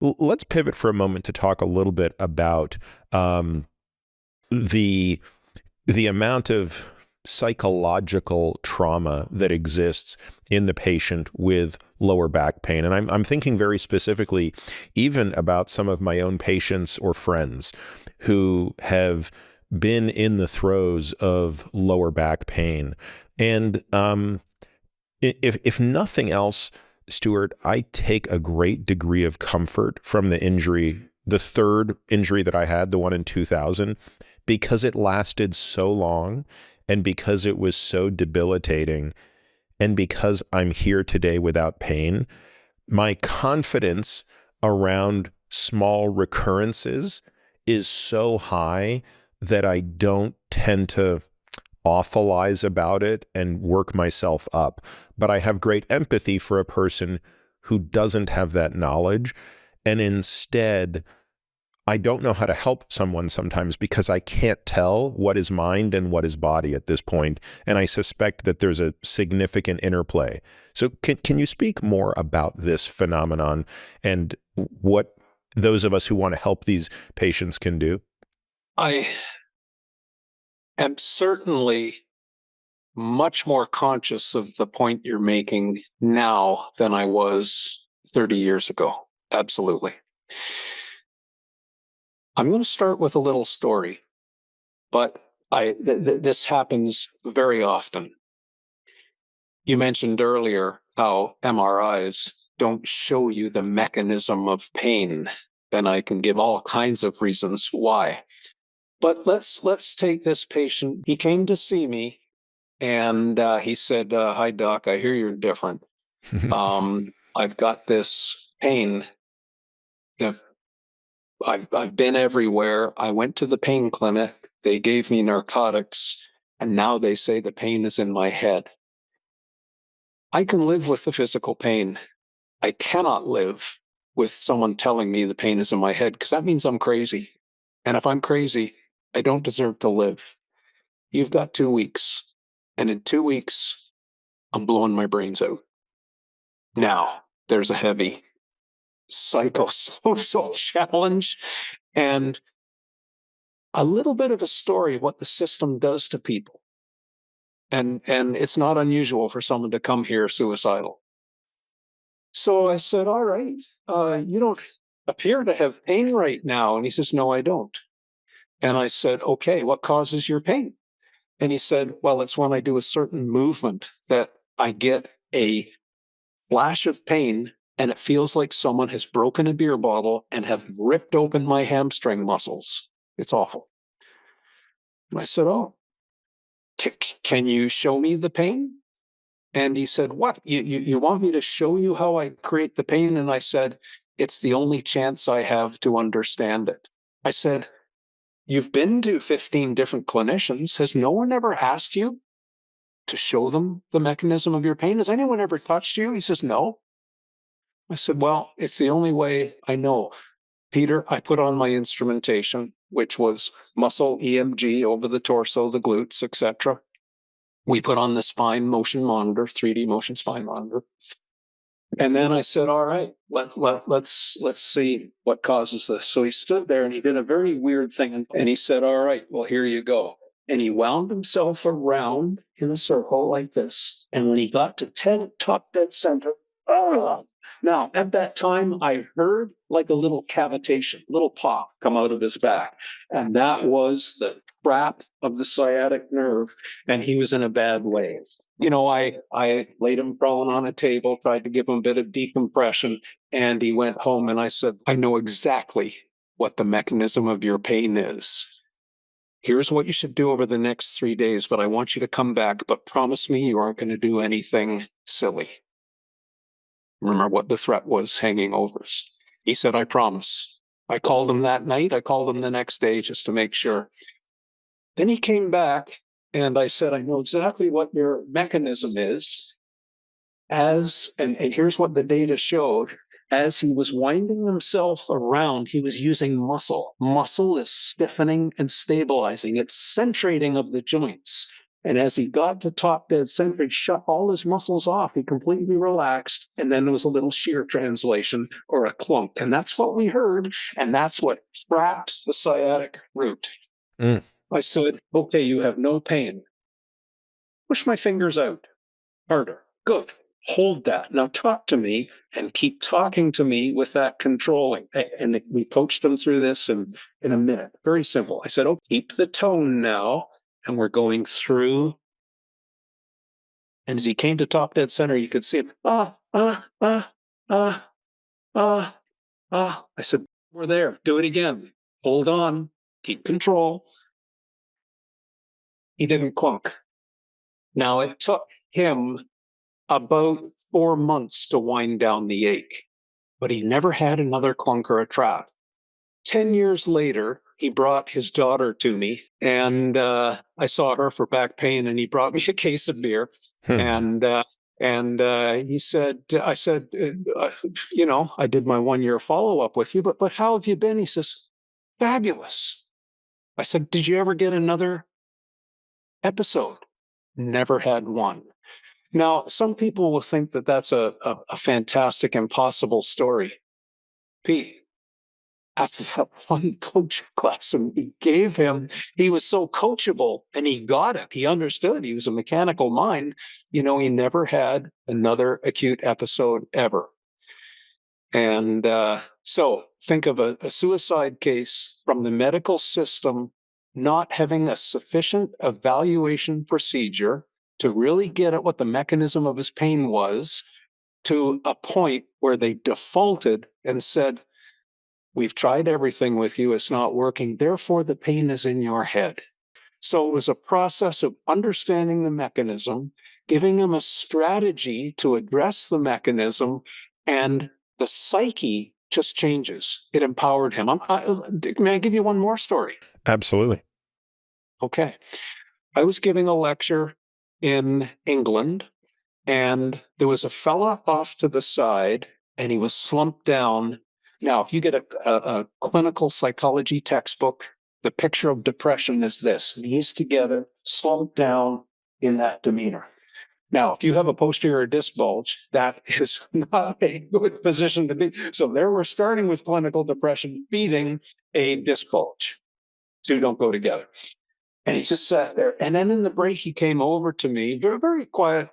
Let's pivot for a moment to talk a little bit about the the amount of psychological trauma that exists in the patient with lower back pain. And I'm thinking very specifically even about some of my own patients or friends who have been in the throes of lower back pain. And if nothing else, Stuart, I take a great degree of comfort from the injury, the third injury that I had, the one in 2000, because it lasted so long and because it was so debilitating and because I'm here today without pain. My confidence around small recurrences is so high that I don't tend to awfulize about it and work myself up. But I have great empathy for a person who doesn't have that knowledge. And instead, I don't know how to help someone sometimes because I can't tell what is mind and what is body at this point. And I suspect that there's a significant interplay. So can you speak more about this phenomenon and what those of us who want to help these patients can do? I am certainly much more conscious of the point you're making now than I was 30 years ago. Absolutely. I'm going to start with a little story, but this happens very often. You mentioned earlier how MRIs don't show you the mechanism of pain, and I can give all kinds of reasons why. But let's take this patient. He came to see me, and he said, "Hi, doc. I hear you're different. I've got this pain. That I've been everywhere. I went to the pain clinic. They gave me narcotics, and now they say the pain is in my head. I can live with the physical pain. I cannot live with someone telling me the pain is in my head because that means I'm crazy. And if I'm crazy, I don't deserve to live. You've got 2 weeks. And in 2 weeks, I'm blowing my brains out." Now, there's a heavy psychosocial challenge and a little bit of a story of what the system does to people. And it's not unusual for someone to come here suicidal. So I said, "All right, you don't appear to have pain right now." And he says, "No, I don't." And I said, "Okay, what causes your pain?" And he said, "Well, it's when I do a certain movement that I get a flash of pain and it feels like someone has broken a beer bottle and have ripped open my hamstring muscles. It's awful." And I said, "Oh, can you show me the pain?" And he said, "What? You want me to show you how I create the pain?" And I said, "It's the only chance I have to understand it." I said, "You've been to 15 different clinicians. Has no one ever asked you to show them the mechanism of your pain? Has anyone ever touched you?" He says, "No." I said, "Well, it's the only way I know. Peter, I put on my instrumentation, which was muscle EMG over the torso, the glutes, etc. We put on the spine motion monitor, 3D motion spine monitor. And then I said, all right, let's see what causes this." So he stood there and he did a very weird thing. And he said, "All right, well, here you go." And he wound himself around in a circle like this. And when he got to top dead center, oh, now at that time, I heard like a little cavitation, little pop come out of his back. And that was the trap of the sciatic nerve. And he was in a bad way. I laid him prone on a table, tried to give him a bit of decompression, and he went home. And I said, "I know exactly what the mechanism of your pain is. Here's what you should do over the next 3 days, but I want you to come back, but promise me you aren't going to do anything silly." Remember what the threat was hanging over us. He said, "I promise." I called him that night. I called him the next day just to make sure. Then he came back and I said, "I know exactly what your mechanism is." And here's what the data showed. As he was winding himself around, he was using muscle. Muscle is stiffening and stabilizing. It's centrating of the joints. And as he got to top dead center, he shut all his muscles off. He completely relaxed. And then there was a little shear translation or a clunk. And that's what we heard. And that's what trapped the sciatic root. Mm. I said, okay, you have no pain. Push my fingers out harder. Good. Hold that. Now talk to me and keep talking to me with that controlling. And we coached them through this in a minute. Very simple. I said, oh, keep the tone now. And we're going through. And as he came to top dead center, you could see him. I said, we're there. Do it again. Hold on. Keep control. He didn't clunk. Now it took him about 4 months to wind down the ache, but he never had another clunk or a trap. 10 years later, he brought his daughter to me, and I saw her for back pain, and he brought me a case of beer. And he said, I said, I did my 1 year follow-up with you, but how have you been? He says, fabulous. I said, did you ever get another episode? Never had one. Now, some people will think that that's a fantastic, impossible story. Pete, after that one coaching class we gave him, he was so coachable and he got it. He understood. He was a mechanical mind. He never had another acute episode ever. And so think of a suicide case from the medical system not having a sufficient evaluation procedure to really get at what the mechanism of his pain was, to a point where they defaulted and said, we've tried everything with you, it's not working, therefore the pain is in your head. So it was a process of understanding the mechanism, giving him a strategy to address the mechanism, and the psyche just changes. It empowered him. May I give you one more story? Absolutely. Okay. I was giving a lecture in England, and there was a fella off to the side, and he was slumped down. Now, if you get a clinical psychology textbook, the picture of depression is this: knees together, slumped down in that demeanor. Now, if you have a posterior disc bulge, that is not a good position to be. So there we're starting with clinical depression, feeding a disc bulge. Two don't go together. And he just sat there. And then in the break, he came over to me, very, very quiet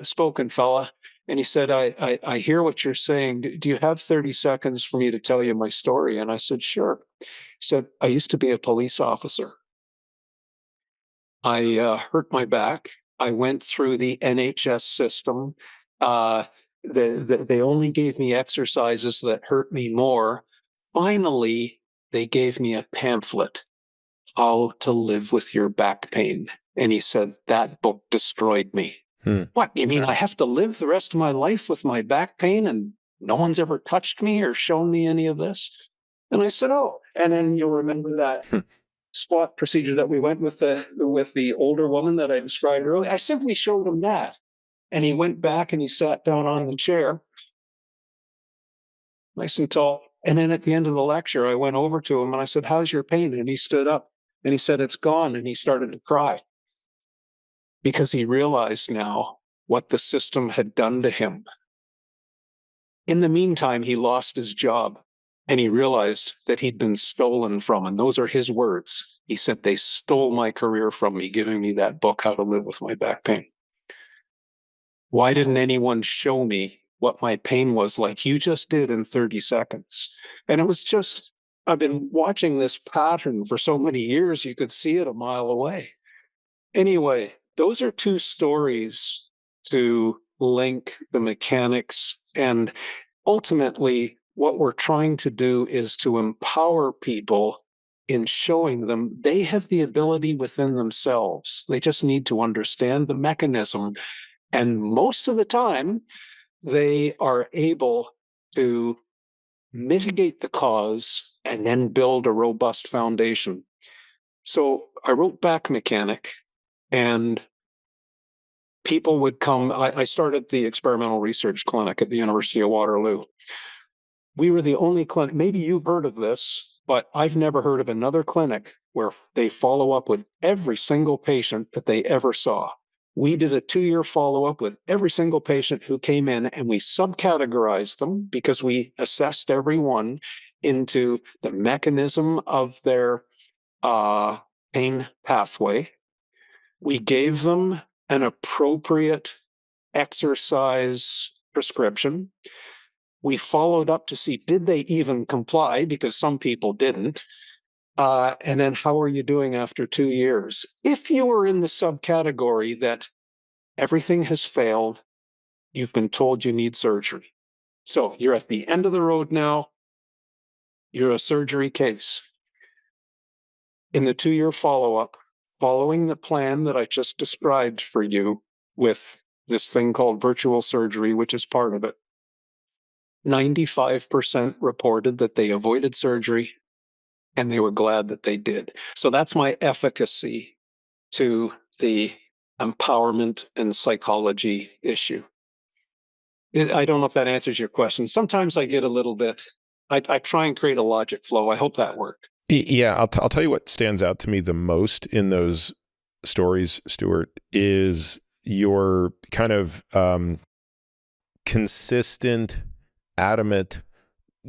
spoken fella. And he said, I hear what you're saying. Do you have 30 seconds for me to tell you my story? And I said, sure. He said, I used to be a police officer. I hurt my back. I went through the NHS system. They only gave me exercises that hurt me more. Finally, they gave me a pamphlet, How to Live with Your Back Pain. And he said, that book destroyed me. What, you mean I have to live the rest of my life with my back pain and no one's ever touched me or shown me any of this? And I said, oh. And then you'll remember that squat procedure that we went with the older woman that I described earlier. I simply showed him that. And he went back and he sat down on the chair, nice and tall. And then at the end of the lecture, I went over to him and I said, how's your pain? And he stood up and he said, it's gone. And he started to cry, because he realized now what the system had done to him. In the meantime, he lost his job, and he realized that he'd been stolen from. And those are his words. He said, they stole my career from me, giving me that book, How to Live with My Back Pain. Why didn't anyone show me what my pain was like you just did in 30 seconds? And it was just, I've been watching this pattern for so many years, you could see it a mile away. Anyway, those are two stories to link the mechanics. And ultimately, what we're trying to do is to empower people in showing them they have the ability within themselves. They just need to understand the mechanism. And most of the time, they are able to mitigate the cause and then build a robust foundation. So I wrote Back Mechanic. And people would come. I started the experimental research clinic at the University of Waterloo. We were the only clinic, maybe you've heard of this, but I've never heard of another clinic where they follow up with every single patient that they ever saw. We did a 2-year follow-up with every single patient who came in, and we subcategorized them because we assessed everyone into the mechanism of their pain pathway. We gave them an appropriate exercise prescription. We followed up to see, did they even comply? Because some people didn't. And then how are you doing after 2 years? If you were in the subcategory that everything has failed, you've been told you need surgery. So you're at the end of the road now. You're a surgery case. In the 2-year follow-up, following the plan that I just described for you with this thing called virtual surgery, which is part of it, 95% reported that they avoided surgery and they were glad that they did. So that's my efficacy to the empowerment and psychology issue. I don't know if that answers your question. Sometimes I get a little bit, I try and create a logic flow. I hope that worked. Yeah, I'll tell you what stands out to me the most in those stories, Stuart, is your kind of consistent, adamant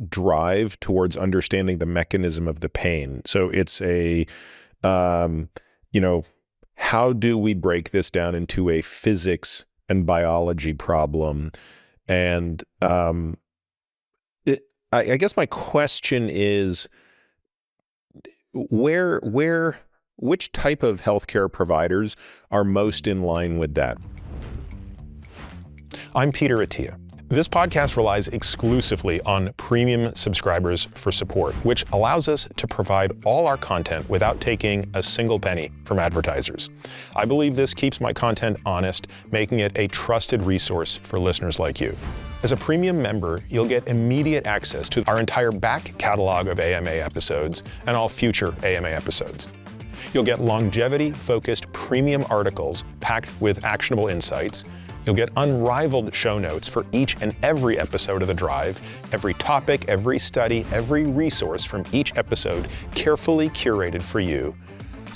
drive towards understanding the mechanism of the pain. So it's a, how do we break this down into a physics and biology problem? And I guess my question is, which type of healthcare providers are most in line with that? I'm Peter Attia. This podcast relies exclusively on premium subscribers for support, which allows us to provide all our content without taking a single penny from advertisers. I believe this keeps my content honest, making it a trusted resource for listeners like you. As a premium member, you'll get immediate access to our entire back catalog of AMA episodes and all future AMA episodes. You'll get longevity-focused premium articles packed with actionable insights. You'll get unrivaled show notes for each and every episode of The Drive, every topic, every study, every resource from each episode carefully curated for you.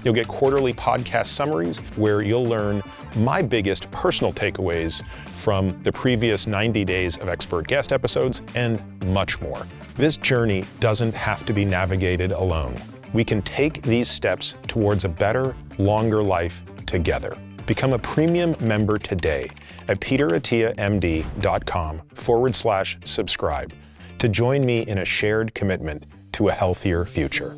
You'll get quarterly podcast summaries where you'll learn my biggest personal takeaways from the previous 90 days of expert guest episodes and much more. This journey doesn't have to be navigated alone. We can take these steps towards a better, longer life together. Become a premium member today at peterattiamd.com/subscribe to join me in a shared commitment to a healthier future.